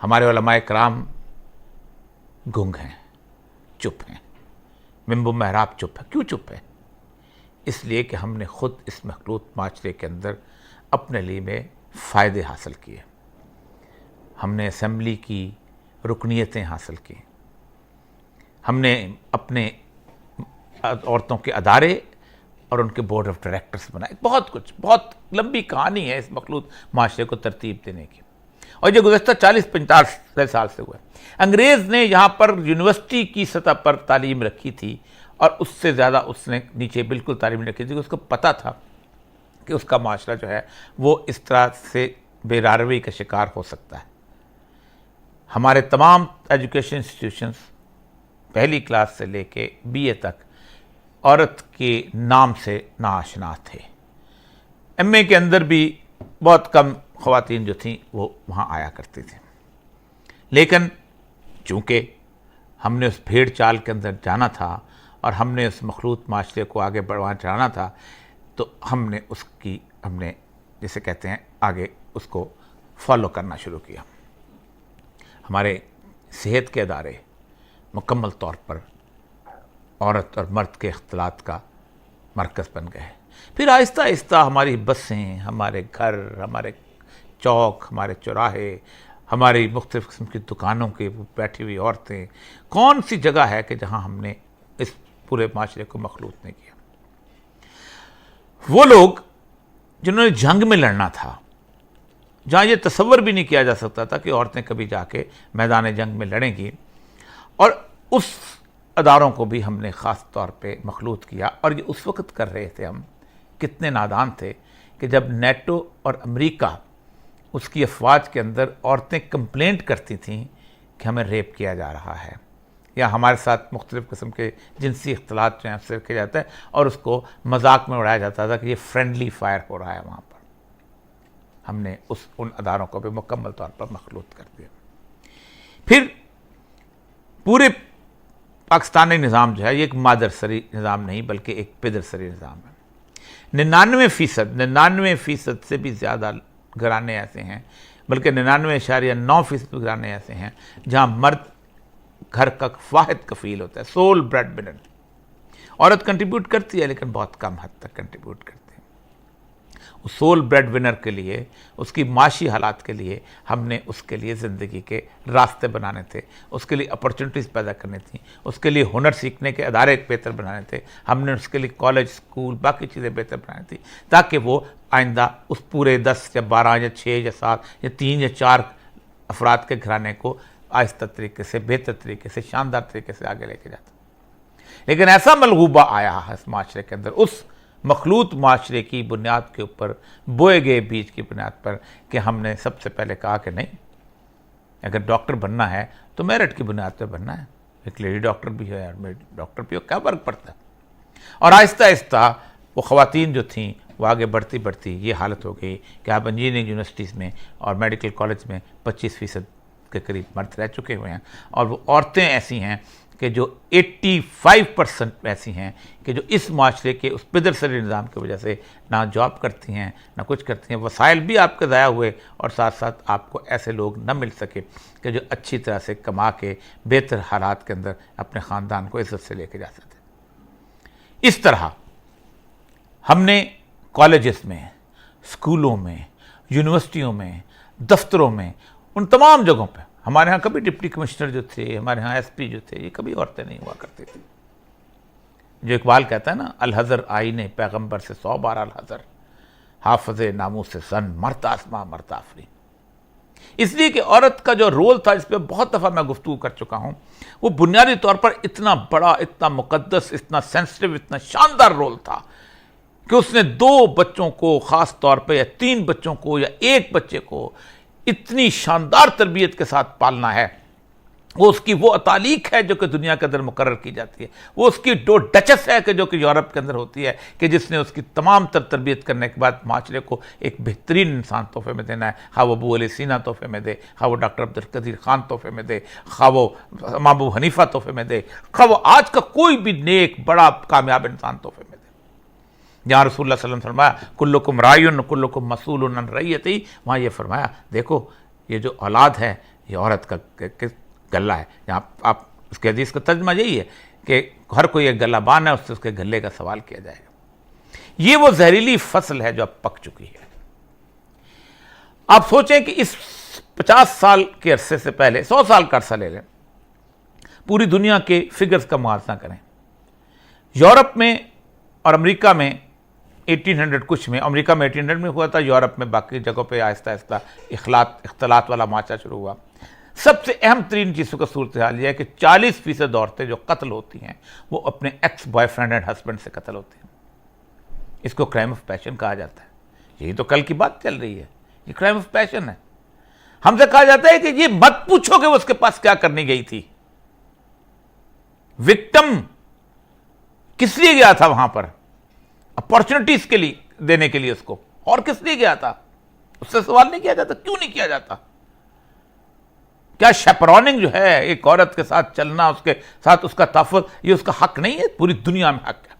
ہمارے علماء کرام گنگ ہیں، چپ ہیں، منبر محراب چپ ہے. کیوں چپ ہے؟ اس لیے کہ ہم نے خود اس مخلوط معاشرے کے اندر اپنے لیے میں فائدے حاصل کیے. ہم نے اسمبلی کی رکنیتیں حاصل کی، ہم نے اپنے عورتوں کے ادارے اور ان کے بورڈ آف ڈائریکٹرز بنائے. بہت کچھ، بہت لمبی کہانی ہے اس مخلوط معاشرے کو ترتیب دینے کی، اور یہ گزشتہ 40-50 سال سے ہوا ہے. انگریز نے یہاں پر یونیورسٹی کی سطح پر تعلیم رکھی تھی، اور اس سے زیادہ اس نے نیچے بالکل تعلیم نہیں رکھی تھی. اس کو پتہ تھا کہ اس کا معاشرہ جو ہے وہ اس طرح سے بے راروی کا شکار ہو سکتا ہے. ہمارے تمام ایجوکیشن انسٹیٹیوشنز پہلی کلاس سے لے کے بی اے تک عورت کے نام سے ناآشنا تھے. ایم اے کے اندر بھی بہت کم خواتین جو تھیں وہ وہاں آیا کرتی تھیں. لیکن چونکہ ہم نے اس بھیڑ چال کے اندر جانا تھا اور ہم نے اس مخلوط معاشرے کو آگے بڑھانا چاہنا تھا، تو ہم نے جسے کہتے ہیں آگے اس کو فالو کرنا شروع کیا. ہمارے صحت کے ادارے مکمل طور پر عورت اور مرد کے اختلاط کا مرکز بن گئے. پھر آہستہ آہستہ ہماری بسیں، ہمارے گھر، ہمارے چوک، ہمارے چوراہے، ہماری مختلف قسم کی دکانوں کے بیٹھی ہوئی عورتیں، کون سی جگہ ہے کہ جہاں ہم نے اس پورے معاشرے کو مخلوط نہیں کیا. وہ لوگ جنہوں نے جنگ میں لڑنا تھا، جہاں یہ تصور بھی نہیں کیا جا سکتا تھا کہ عورتیں کبھی جا کے میدان جنگ میں لڑیں گی، اور اس اداروں کو بھی ہم نے خاص طور پہ مخلوط کیا. اور یہ اس وقت کر رہے تھے. ہم کتنے نادان تھے کہ جب نیٹو اور امریکہ اس کی افواج کے اندر عورتیں کمپلینٹ کرتی تھیں کہ ہمیں ریپ کیا جا رہا ہے، یا ہمارے ساتھ مختلف قسم کے جنسی اختلاط جو ہیں سے کیا جاتا ہے، اور اس کو مذاق میں اڑایا جاتا تھا کہ یہ فرینڈلی فائر ہو رہا ہے وہاں پر. ہم نے ان اداروں کو بھی مکمل طور پر مخلوط کر دیا. پھر پورے پاکستانی نظام جو ہے یہ ایک مادر سری نظام نہیں بلکہ ایک پدر سری نظام ہے. 99% سے بھی زیادہ گھرانے ایسے ہیں، بلکہ 99.9% گھرانے ایسے ہیں جہاں مرد گھر کا واحد کفیل ہوتا ہے، سول بریڈ ونر. عورت کنٹریبیوٹ کرتی ہے لیکن بہت کم حد تک کنٹریبیوٹ کرتی ہے. اس سول بریڈ ونر کے لیے، اس کی معاشی حالات کے لیے ہم نے اس کے لیے زندگی کے راستے بنانے تھے، اس کے لیے اپرچونٹیز پیدا کرنی تھیں، اس کے لیے ہنر سیکھنے کے ادارے بہتر بنانے تھے. ہم نے اس کے لیے کالج، اسکول، باقی چیزیں بہتر بنانی تھیں تاکہ وہ آئندہ اس پورے 10 یا 12 یا 6 یا 7 یا 3 یا 4 افراد کے گھرانے کو آہستہ طریقے سے، بہتر طریقے سے، شاندار طریقے سے آگے لے کے جاتا. لیکن ایسا ملغوبہ آیا ہے اس معاشرے کے اندر، اس مخلوط معاشرے کی بنیاد کے اوپر، بوئے گئے بیج کی بنیاد پر، کہ ہم نے سب سے پہلے کہا کہ نہیں، اگر ڈاکٹر بننا ہے تو میرٹ کی بنیاد پہ بننا ہے. ایک لیڈی ڈاکٹر بھی ہے اور میرٹ ڈاکٹر بھی ہو، کیا فرق پڑتا ہے؟ اور آہستہ آہستہ وہ خواتین جو تھیں وہ آگے بڑھتی بڑھتی یہ حالت ہو گئی کہ آپ انجینئرنگ یونیورسٹیز میں اور میڈیکل کالج میں 25% کے قریب مرد رہ چکے ہوئے ہیں، اور وہ عورتیں ایسی ہیں کہ جو 85% ایسی ہیں کہ جو اس معاشرے کے اس پدر سری نظام کی وجہ سے نہ جاب کرتی ہیں، نہ کچھ کرتی ہیں. وسائل بھی آپ کے ضائع ہوئے، اور ساتھ ساتھ آپ کو ایسے لوگ نہ مل سکے کہ جو اچھی طرح سے کما کے بہتر حالات کے اندر اپنے خاندان کو عزت سے لے کے جا سکتے. اس طرح ہم نے کالجز میں، اسکولوں میں، یونیورسٹیوں میں، دفتروں میں، ان تمام جگہوں پہ، ہمارے ہاں کبھی ڈپٹی کمشنر جو تھے، ہمارے ہاں ایس پی جو تھے، یہ کبھی عورتیں نہیں ہوا کرتی تھیں. جو اقبال کہتا ہے نا، الحذر آئین پیغمبر سے 100 بار الحذر، حافظ ناموس سے سن مرتا آسماں مرتا آفرین. اس لیے کہ عورت کا جو رول تھا، اس پہ بہت دفعہ میں گفتگو کر چکا ہوں، وہ بنیادی طور پر اتنا بڑا، اتنا مقدس، اتنا سینسٹیو، اتنا شاندار رول تھا کہ اس نے 2 بچوں کو خاص طور پہ، یا 3 بچوں کو، یا 1 بچے کو اتنی شاندار تربیت کے ساتھ پالنا ہے. وہ اس کی وہ اتالیق ہے جو کہ دنیا کے اندر مقرر کی جاتی ہے. وہ اس کی ڈچس ہے کہ جو کہ یورپ کے اندر ہوتی ہے، کہ جس نے اس کی تمام تر تربیت کرنے کے بعد معاشرے کو ایک بہترین انسان تحفے میں دینا ہے. خواہ وہ ابو علی سینا تحفے میں دے، خواہ وہ ڈاکٹر عبدالقدیر خان تحفے میں دے، خواہ وہ امام ابو حنیفہ تحفے میں دے، خواہ وہ آج کا کوئی بھی نیک بڑا کامیاب انسان تحفے میں دے. جہاں رسول اللہ صلی اللہ علیہ وسلم نے فرمایا کلکم راعٍ کلکم مسئول عن رعیتہ، وہاں یہ فرمایا دیکھو یہ جو اولاد ہے یہ عورت کا گلہ ہے. یہاں آپ اس کے حدیث کا ترجمہ یہی ہے کہ ہر کوئی ایک گلہ بان ہے، اس سے اس کے گلے کا سوال کیا جائے گا. یہ وہ زہریلی فصل ہے جو اب پک چکی ہے. آپ سوچیں کہ اس 50 سال کے عرصے سے پہلے 100 سال کا عرصہ لے لیں، پوری دنیا کے فگرز کا موازنہ کریں. یورپ میں اور امریکہ میں 1800 کچھ میں، امریکہ میں 1800 میں ہوا تھا، یورپ میں باقی جگہوں پہ آہستہ آہستہ اختلاط والا معاشرہ شروع ہوا. سب سے اہم ترین چیزوں کا صورتحال یہ ہے کہ 40% عورتیں جو قتل ہوتی ہیں وہ اپنے x boy friend and husband سے قتل ہوتی ہیں. اس کو کرائم آف پیشن کہا جاتا ہے. یہی تو کل کی بات چل رہی ہے، یہ کرائم آف پیشن ہے. ہم سے کہا جاتا ہے کہ یہ مت پوچھو کہ وہ اس کے پاس کیا کرنے گئی تھی. وکٹم کس لیے گیا تھا وہاں پر؟ اپارچونٹیز کے لیے دینے کے لیے اس کو. اور کس لیے گیا تھا؟ اس سے سوال نہیں کیا جاتا. کیوں نہیں کیا جاتا؟ کیا شیپروننگ جو ہے، ایک عورت کے ساتھ چلنا، اس کے ساتھ اس کا تحفظ، یہ اس کا حق نہیں ہے؟ پوری دنیا میں حق ہے.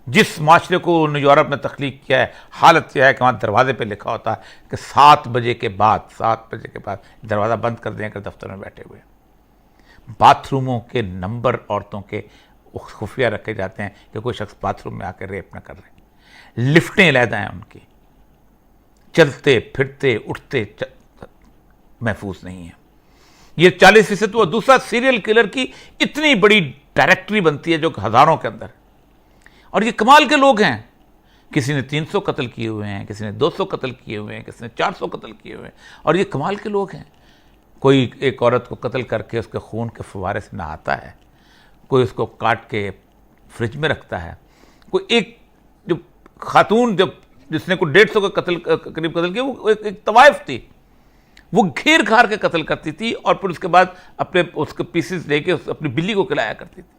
جس معاشرے کو انہوں نے یورپ میں تخلیق کیا ہے، حالت یہ ہے کہ وہاں دروازے پہ لکھا ہوتا ہے کہ 7 بجے کے بعد دروازہ بند کر دیں کر دفتر میں بیٹھے ہوئے. باتھ روموں کے نمبر عورتوں کے خفیہ رکھے جاتے ہیں کہ کوئی شخص باتھ روم میں آ کے ریپ نہ کر رہے. لفٹیں علیحدہ ہیں ان کی. چلتے پھرتے اٹھتے محفوظ نہیں ہیں. یہ 40% وہ. دوسرا، سیریل کلر کی اتنی بڑی ڈائریکٹری بنتی ہے جو کہ ہزاروں کے اندر، اور یہ کمال کے لوگ ہیں. کسی نے 300 قتل کیے ہوئے ہیں، کسی نے 200 قتل کیے ہوئے ہیں، کسی نے 400 قتل کیے ہوئے ہیں، اور یہ کمال کے لوگ ہیں. کوئی ایک عورت کو قتل کر کے اس کے خون کے فوارے سے نہاتا ہے، کوئی اس کو کاٹ کے فریج میں رکھتا ہے. کوئی ایک جو خاتون جس نے کوئی 150 کا قریب قتل کیا، وہ ایک طوائف تھی، وہ گھیر گھار کے قتل کرتی تھی اور پھر اس کے بعد اس کے پیسز لے کے اپنی بلی کو کھلایا کرتی تھی.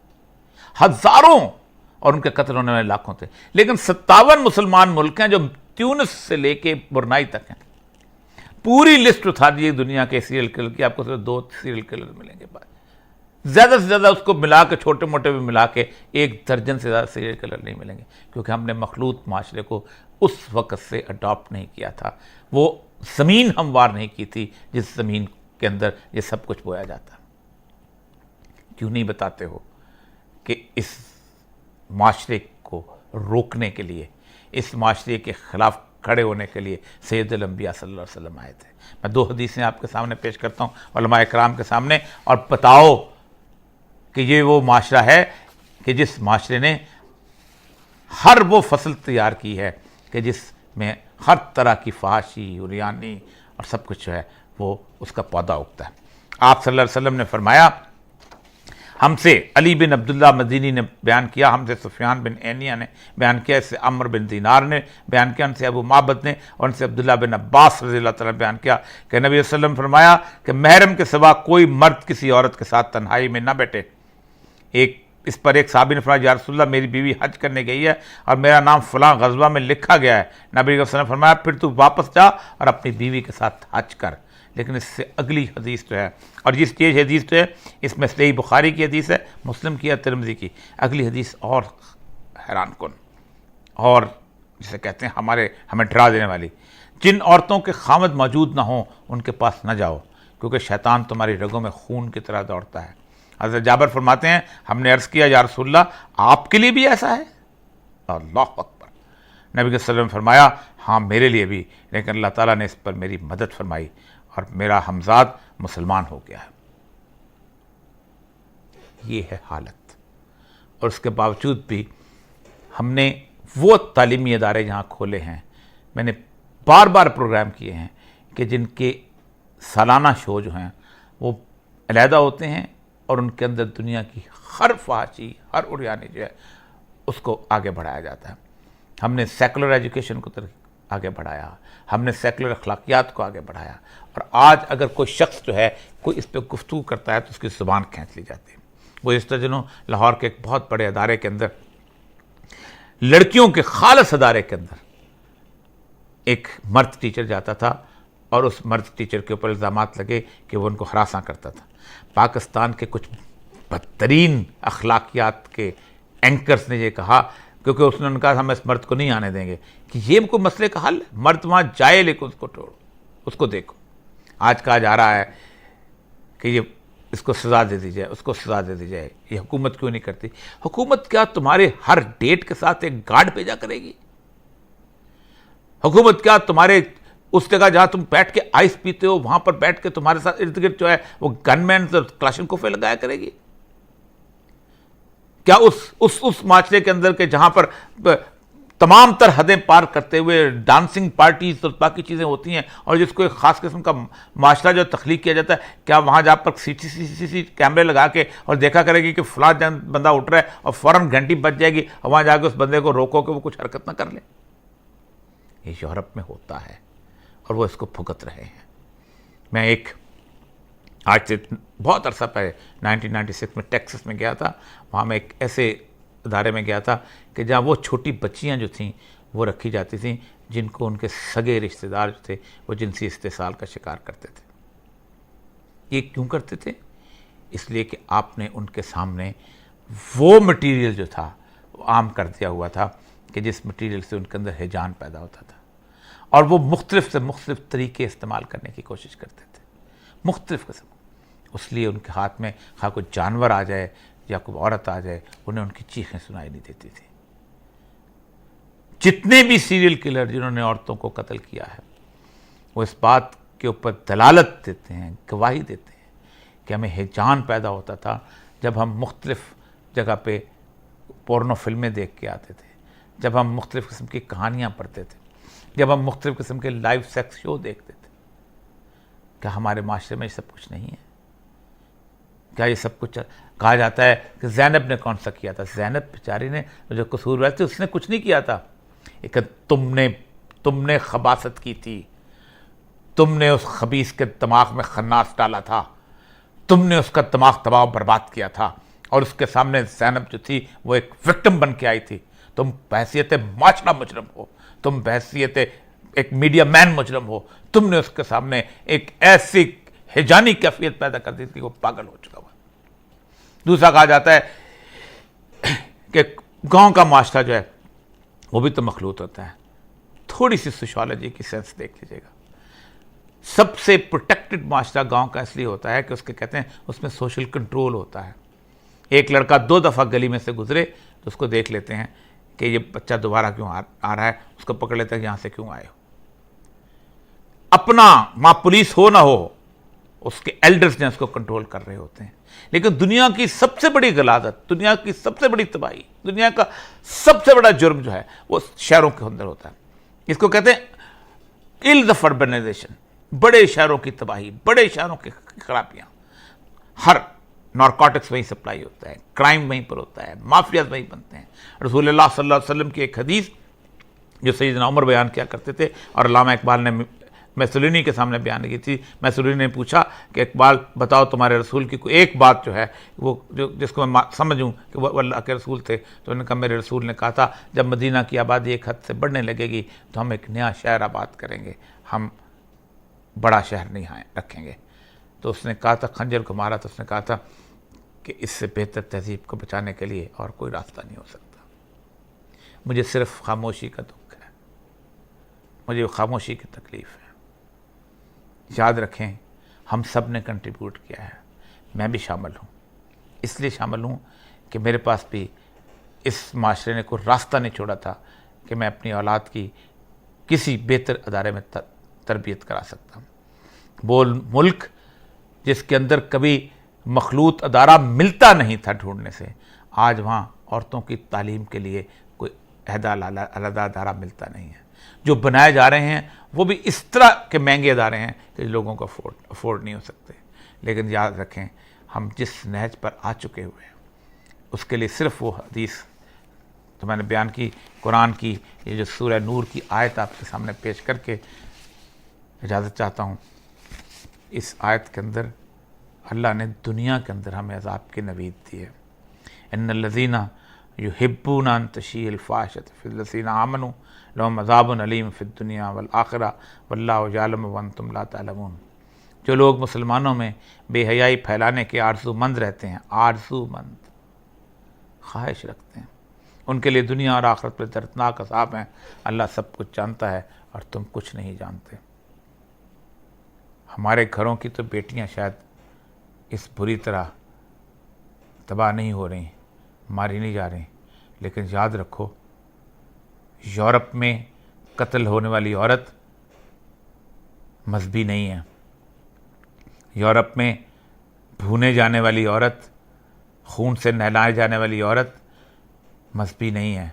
ہزاروں، اور ان کے قتل ہونے والے لاکھوں تھے. لیکن 57 مسلمان ملک ہیں جو تیونس سے لے کے برنائی تک ہیں. پوری لسٹ اٹھا دیجیے دنیا کے سیریل کلر کی، آپ کو صرف 2 سیریل کلر ملیں گے. زیادہ سے زیادہ اس کو ملا کے، چھوٹے موٹے بھی ملا کے 1 درجن سے زیادہ سیریل کلر نہیں ملیں گے، کیونکہ ہم نے مخلوط معاشرے کو اس وقت سے اڈاپٹ نہیں کیا تھا. وہ زمین ہموار نہیں کی تھی جس زمین کے اندر یہ سب کچھ بویا جاتا. کیوں نہیں بتاتے ہو کہ اس معاشرے کو روکنے کے لیے، اس معاشرے کے خلاف کھڑے ہونے کے لیے سید الانبیاء صلی اللہ علیہ وسلم آئے تھے. میں 2 حدیثیں آپ کے سامنے پیش کرتا ہوں، علماء اکرام کے سامنے، اور بتاؤ کہ یہ وہ معاشرہ ہے کہ جس معاشرے نے ہر وہ فصل تیار کی ہے کہ جس میں ہر طرح کی فحاشی، عریانی اور سب کچھ جو ہے وہ اس کا پودا اگتا ہے. آپ صلی اللہ علیہ وسلم نے فرمایا، ہم سے علی بن عبداللہ مدینی نے بیان کیا، ہم سے سفیان بن عینیہ نے بیان کیا، اس سے عمر بن دینار نے بیان کیا، ان سے ابو معبد نے، اور ان سے عبداللہ بن عباس رضی اللہ تعالیٰ نے بیان کیا کہ نبی صلی اللہ علیہ وسلم فرمایا کہ محرم کے سوا کوئی مرد کسی عورت کے ساتھ تنہائی میں نہ بیٹھے. اس پر ایک صحابی نے فرمایا، یا رسول اللہ میری بیوی حج کرنے گئی ہے اور میرا نام فلاں غزوہ میں لکھا گیا ہے. نبی صلی اللہ علیہ وسلم نے فرمایا، پھر تو واپس جا اور اپنی بیوی کے ساتھ حج کر. لیکن اس سے اگلی حدیث جو ہے، اور یہ حدیث جو ہے اس میں صحیح بخاری کی حدیث ہے، مسلم کی ہے، ترمذی کی. اگلی حدیث اور حیران کن اور جسے کہتے ہیں ہمیں ڈرا دینے والی. جن عورتوں کے خامد موجود نہ ہوں ان کے پاس نہ جاؤ، کیونکہ شیطان تمہاری رگوں میں خون کی طرح دوڑتا ہے. حضرت جابر فرماتے ہیں، ہم نے عرض کیا، یا رسول اللہ آپ کے لیے بھی ایسا ہے؟ اللہ اکبر. نبی صلی اللہ علیہ وسلم نے فرمایا، ہاں میرے لیے بھی، لیکن اللہ تعالیٰ نے اس پر میری مدد فرمائی اور میرا ہمزاد مسلمان ہو گیا ہے. یہ ہے حالت. اور اس کے باوجود بھی ہم نے وہ تعلیمی ادارے جہاں کھولے ہیں، میں نے بار بار پروگرام کیے ہیں کہ جن کے سالانہ شو جو ہیں وہ علیحدہ ہوتے ہیں، اور ان کے اندر دنیا کی ہر فحاشی، ہر عریانی جو ہے اس کو آگے بڑھایا جاتا ہے. ہم نے سیکولر ایجوکیشن کو آگے بڑھایا، ہم نے سیکولر اخلاقیات کو آگے بڑھایا. اور آج اگر کوئی شخص جو ہے کوئی اس پہ گفتگو کرتا ہے تو اس کی زبان کھینچ لی جاتی ہے. وہ اس طرح لاہور کے ایک بہت بڑے ادارے کے اندر، لڑکیوں کے خالص ادارے کے اندر، ایک مرد ٹیچر جاتا تھا اور اس مرد ٹیچر کے اوپر الزامات لگے کہ وہ ان کو ہراساں کرتا تھا. پاکستان کے کچھ بدترین اخلاقیات کے اینکرز نے یہ کہا، کیونکہ اس نے کہا ہم اس مرد کو نہیں آنے دیں گے، کہ یہ کوئی مسئلے کا حل ہے؟ مرد وہاں جائے لیکن اس کو توڑو، اس کو دیکھو. آج کہا جا رہا ہے کہ یہ اس کو سزا دے دی جائے، اس کو سزا دے دی جائے، یہ حکومت کیوں نہیں کرتی؟ حکومت کیا تمہارے ہر ڈیٹ کے ساتھ ایک گارڈ بھیجا کرے گی؟ حکومت کیا تمہارے اس جگہ جہاں تم بیٹھ کے آئس پیتے ہو وہاں پر بیٹھ کے تمہارے ساتھ ارد گرد جو ہے وہ گن مینز اور کلاشنکوف لگایا کرے گی؟ کیا اس معاشرے کے اندر کے جہاں پر تمام تر حدیں پار کرتے ہوئے ڈانسنگ پارٹیز اور باقی چیزیں ہوتی ہیں اور جس کو ایک خاص قسم کا معاشرہ جو تخلیق کیا جاتا ہے، کیا وہاں جا پر سی کیمرے لگا کے اور دیکھا کرے گی کہ فلاں بندہ اٹھ رہا ہے اور فوراً گھنٹی بج جائے گی اور وہاں جا کے اس بندے کو روکو کہ وہ کچھ حرکت نہ کر لے؟ یہ یورپ میں ہوتا ہے اور وہ اس کو بھگت رہے ہیں۔ میں ایک آج سے بہت عرصہ پہلے 1996 میں ٹیکسس میں گیا تھا، وہاں میں ایک ایسے ادارے میں گیا تھا کہ جہاں وہ چھوٹی بچیاں جو تھیں وہ رکھی جاتی تھیں جن کو ان کے سگے رشتہ دار جو تھے وہ جنسی استحصال کا شکار کرتے تھے۔ یہ کیوں کرتے تھے؟ اس لیے کہ آپ نے ان کے سامنے وہ مٹیریل جو تھا وہ عام کر دیا ہوا تھا کہ جس مٹیریل سے ان کے اندر ہیجان پیدا ہوتا تھا، اور وہ مختلف سے مختلف طریقے استعمال کرنے کی کوشش کرتے تھے، مختلف قسم۔ اس لیے ان کے ہاتھ میں خواہ کوئی جانور آ جائے یا کوئی عورت آ جائے انہیں ان کی چیخیں سنائی نہیں دیتی تھی۔ جتنے بھی سیریل کلر جنہوں نے عورتوں کو قتل کیا ہے وہ اس بات کے اوپر دلالت دیتے ہیں، گواہی دیتے ہیں کہ ہمیں ہیجان پیدا ہوتا تھا جب ہم مختلف جگہ پہ پورنو فلمیں دیکھ کے آتے تھے، جب ہم مختلف قسم کی کہانیاں پڑھتے تھے، جب ہم مختلف قسم کے لائیو سیکس شو دیکھتے تھے۔ کیا ہمارے معاشرے میں یہ سب کچھ نہیں ہے؟ کیا یہ سب کچھ کہا جاتا ہے کہ زینب نے کون سا کیا تھا؟ زینب بیچاری نے جو قصور تھے اس نے کچھ نہیں کیا تھا، لیکن تم نے خباثت کی تھی، تم نے اس خبیث کے دماغ میں خناس ڈالا تھا، تم نے اس کا دماغ تباہ و برباد کیا تھا، اور اس کے سامنے زینب جو تھی وہ ایک وکٹم بن کے آئی تھی۔ تم بحیثیت معاشرہ مجرم ہو، تم بحیثیت ایک میڈیا مین مجرم ہو، تم نے اس کے سامنے ایک ایسی ہیجانی کیفیت پیدا کر دی تھی وہ پاگل ہو چکا ہوا۔ دوسرا کہا جاتا ہے کہ گاؤں کا معاشرہ جو ہے وہ بھی تو مخلوط ہوتا ہے۔ تھوڑی سی سوشالوجی کی سینس دیکھ لیجیے گا، سب سے پروٹیکٹڈ معاشرہ گاؤں کا اس لیے ہوتا ہے کہ اس کے کہتے ہیں اس میں سوشل کنٹرول ہوتا ہے۔ ایک لڑکا 2 دفعہ گلی میں سے گزرے تو اس کو دیکھ لیتے ہیں کہ یہ بچہ دوبارہ کیوں آ رہا ہے، اس کو پکڑ لیتے ہیں کہ یہاں سے کیوں آئے ہو۔ اپنا وہاں پولیس ہو نہ ہو اس کے ایلڈرز نے اس کو کنٹرول کر رہے ہوتے ہیں۔ لیکن دنیا کی سب سے بڑی غلاظت، دنیا کی سب سے بڑی تباہی، دنیا کا سب سے بڑا جرم جو ہے وہ شہروں کے اندر ہوتا ہے۔ اس کو کہتے ہیں ایلز آف اربنائزیشن، بڑے شہروں کی تباہی، بڑے شہروں کی خرابیاں۔ ہر نارکوٹکس وہیں سپلائی ہوتا ہے، کرائم وہیں پر ہوتا ہے، مافیاز وہیں بنتے ہیں۔ رسول اللہ صلی اللہ علیہ وسلم کی ایک حدیث جو سیدنا عمر بیان کیا کرتے تھے اور علامہ اقبال نے میسولینی کے سامنے بیان کی تھی۔ میسولینی نے پوچھا کہ اقبال بتاؤ تمہارے رسول کی کوئی ایک بات جو ہے وہ جس کو میں سمجھوں کہ وہ اللہ کے رسول تھے، تو انہوں نے کہا میرے رسول نے کہا تھا جب مدینہ کی آبادی ایک حد سے بڑھنے لگے گی تو ہم ایک نیا شہر آباد کریں گے، ہم بڑا شہر نہیں رکھیں گے۔ تو اس نے کہا تھا، خنجر کو مارا تو اس نے کہا تھا کہ اس سے بہتر تہذیب کو بچانے کے لیے اور کوئی راستہ نہیں ہو سکتا۔ مجھے صرف خاموشی کا دکھ ہے، مجھے خاموشی کی تکلیف ہے۔ یاد رکھیں ہم سب نے کنٹریبیوٹ کیا ہے، میں بھی شامل ہوں، اس لیے شامل ہوں کہ میرے پاس بھی اس معاشرے نے کوئی راستہ نہیں چھوڑا تھا کہ میں اپنی اولاد کی کسی بہتر ادارے میں تربیت کرا سکتا ہوں۔ وہ ملک جس کے اندر کبھی مخلوط ادارہ ملتا نہیں تھا ڈھونڈنے سے، آج وہاں عورتوں کی تعلیم کے لیے کوئی علیحدہ ادارہ ملتا نہیں ہے۔ جو بنائے جا رہے ہیں وہ بھی اس طرح کے مہنگے ادارے ہیں کہ لوگوں کو افورڈ نہیں ہو سکتے۔ لیکن یاد رکھیں ہم جس نہج پر آ چکے ہوئے ہیں اس کے لیے صرف وہ حدیث تو میں نے بیان کی، قرآن کی یہ جو سورہ نور کی آیت آپ کے سامنے پیش کر کے اجازت چاہتا ہوں۔ اس آیت کے اندر اللہ نے دنیا کے اندر ہمیں عذاب کی نوید دی ہے۔ ان الذین یحبون ان تشیع الفاحشۃ فی الذین آمنوا لہم عذاب علیم فی الدنیا والآخرہ واللہ یعلم وانتم لا تعلمون۔ جو لوگ مسلمانوں میں بے حیائی پھیلانے کے آرزو مند رہتے ہیں، آرزو مند خواہش رکھتے ہیں، ان کے لیے دنیا اور آخرت میں دردناک عذاب ہیں۔ اللہ سب کچھ جانتا ہے اور تم کچھ نہیں جانتے۔ ہمارے گھروں کی تو بیٹیاں شاید اس بری طرح تباہ نہیں ہو رہی، ماری نہیں جا رہی، لیکن یاد رکھو یورپ میں قتل ہونے والی عورت مذہبی نہیں ہے، یورپ میں بھونے جانے والی عورت، خون سے نہلائے جانے والی عورت مذہبی نہیں ہے،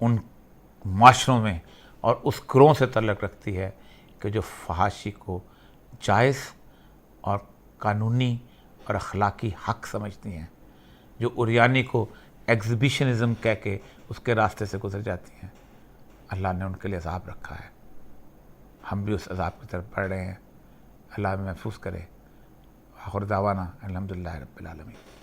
ان معاشروں میں اور اس گروہ سے تعلق رکھتی ہے کہ جو فحاشی کو جائز اور قانونی اور اخلاقی حق سمجھتی ہیں، جو اریانی کو ایگزیبیشنزم کہہ کے اس کے راستے سے گزر جاتی ہیں۔ اللہ نے ان کے لیے عذاب رکھا ہے، ہم بھی اس عذاب کی طرف بڑھ رہے ہیں۔ اللہ ہمیں محفوظ کرے۔ آخر دعوانا الحمدللہ رب العالمین۔